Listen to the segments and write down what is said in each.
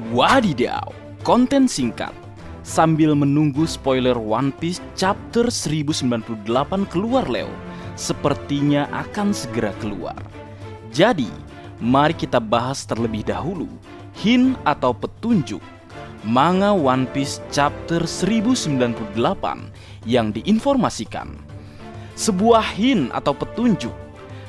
Wadidaw, konten singkat. Sambil menunggu spoiler One Piece chapter 1098 keluar Leo, sepertinya akan segera keluar. Jadi, mari kita bahas terlebih dahulu hint atau petunjuk manga One Piece chapter 1098 yang diinformasikan. Sebuah hint atau petunjuk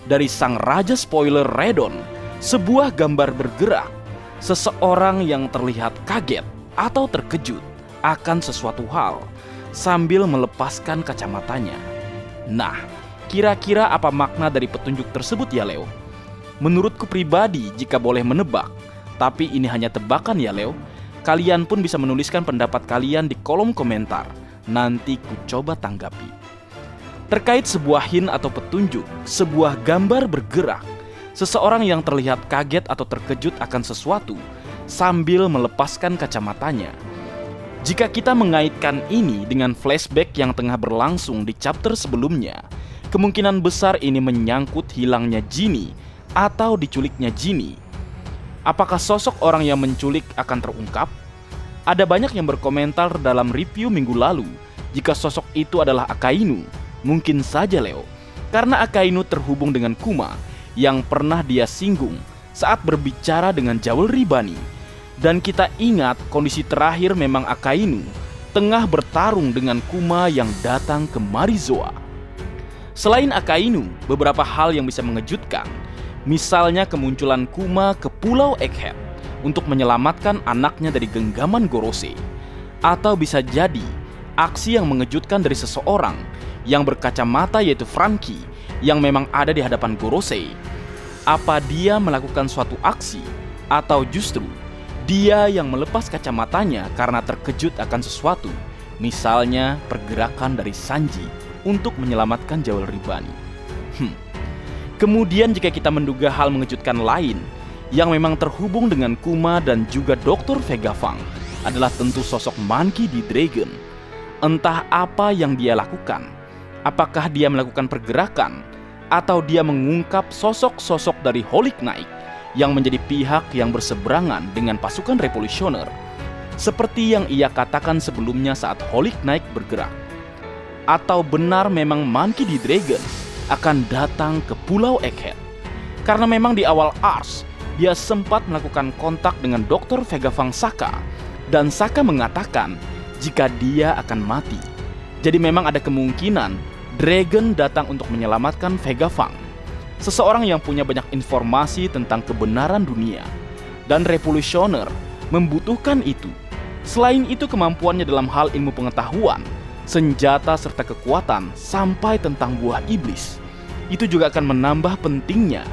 dari sang raja spoiler Redon, sebuah gambar bergerak, seseorang yang terlihat kaget atau terkejut akan sesuatu hal sambil melepaskan kacamatanya. Nah, kira-kira apa makna dari petunjuk tersebut ya Leo? Menurutku pribadi jika boleh menebak, tapi ini hanya tebakan ya Leo, kalian pun bisa menuliskan pendapat kalian di kolom komentar. Nanti ku coba tanggapi. Terkait sebuah hint atau petunjuk, sebuah gambar bergerak, seseorang yang terlihat kaget atau terkejut akan sesuatu sambil melepaskan kacamatanya. Jika kita mengaitkan ini dengan flashback yang tengah berlangsung di chapter sebelumnya, kemungkinan besar ini menyangkut hilangnya Genie atau diculiknya Genie. Apakah sosok orang yang menculik akan terungkap? Ada banyak yang berkomentar dalam review minggu lalu jika sosok itu adalah Akainu. Mungkin saja Leo, karena Akainu terhubung dengan Kuma yang pernah dia singgung saat berbicara dengan Jewelry Bunny. Dan kita ingat kondisi terakhir memang Akainu tengah bertarung dengan Kuma yang datang ke Marizoa. Selain Akainu, beberapa hal yang bisa mengejutkan, misalnya kemunculan Kuma ke Pulau Egghead untuk menyelamatkan anaknya dari genggaman Gorosei. Atau bisa jadi aksi yang mengejutkan dari seseorang yang berkacamata yaitu Franky yang memang ada di hadapan Gorosei. Apa dia melakukan suatu aksi atau justru dia yang melepas kacamatanya karena terkejut akan sesuatu, misalnya pergerakan dari Sanji untuk menyelamatkan Jewelry Bunny. Kemudian jika kita menduga hal mengejutkan lain yang memang terhubung dengan Kuma dan juga Dr. Vegapunk adalah tentu sosok Monkey D. Dragon. Entah apa yang dia lakukan, apakah dia melakukan pergerakan atau dia mengungkap sosok-sosok dari Holy Knight yang menjadi pihak yang berseberangan dengan pasukan revolusioner, seperti yang ia katakan sebelumnya saat Holy Knight bergerak. Atau benar memang Monkey D. Dragon akan datang ke Pulau Egghead, karena memang di awal Ars dia sempat melakukan kontak dengan Dr. Vegapunk Saka, dan Saka mengatakan jika dia akan mati. Jadi memang ada kemungkinan Dragon datang untuk menyelamatkan Vegapunk, seseorang yang punya banyak informasi tentang kebenaran dunia, dan revolusioner membutuhkan itu. Selain itu, kemampuannya dalam hal ilmu pengetahuan, senjata serta kekuatan sampai tentang buah iblis, itu juga akan menambah pentingnya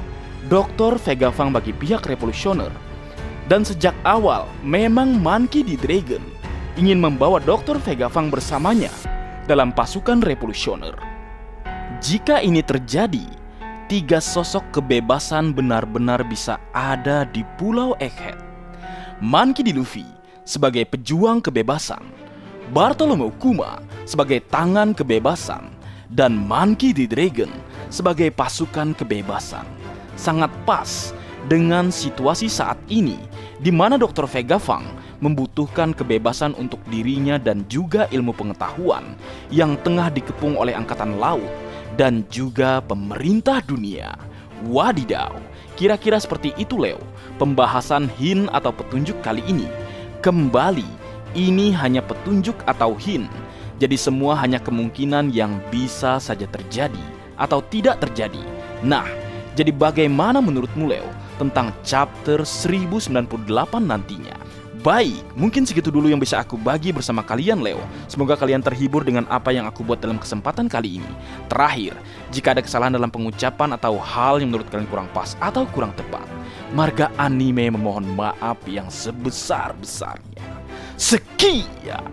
Dr. Vegapunk bagi pihak revolusioner. Dan sejak awal memang Monkey D. Dragon ingin membawa Dr. Vegapunk bersamanya dalam pasukan revolusioner. Jika ini terjadi, tiga sosok kebebasan benar-benar bisa ada di Pulau Egghead. Monkey D. Luffy sebagai pejuang kebebasan, Bartholomew Kuma sebagai tangan kebebasan, dan Monkey D. Dragon sebagai pasukan kebebasan. Sangat pas dengan situasi saat ini di mana Dr. Vegapunk membutuhkan kebebasan untuk dirinya dan juga ilmu pengetahuan yang tengah dikepung oleh angkatan laut dan juga pemerintah dunia. Wadidaw, kira-kira seperti itu Leo pembahasan hint atau petunjuk kali ini. Kembali, ini hanya petunjuk atau hint, jadi semua hanya kemungkinan yang bisa saja terjadi atau tidak terjadi. Nah, jadi bagaimana menurutmu Leo tentang chapter 1098 nantinya? Baik, mungkin segitu dulu yang bisa aku bagi bersama kalian Leo. Semoga kalian terhibur dengan apa yang aku buat dalam kesempatan kali ini. Terakhir, jika ada kesalahan dalam pengucapan atau hal yang menurut kalian kurang pas atau kurang tepat, Marga Anime memohon maaf yang sebesar-besarnya. Sekian.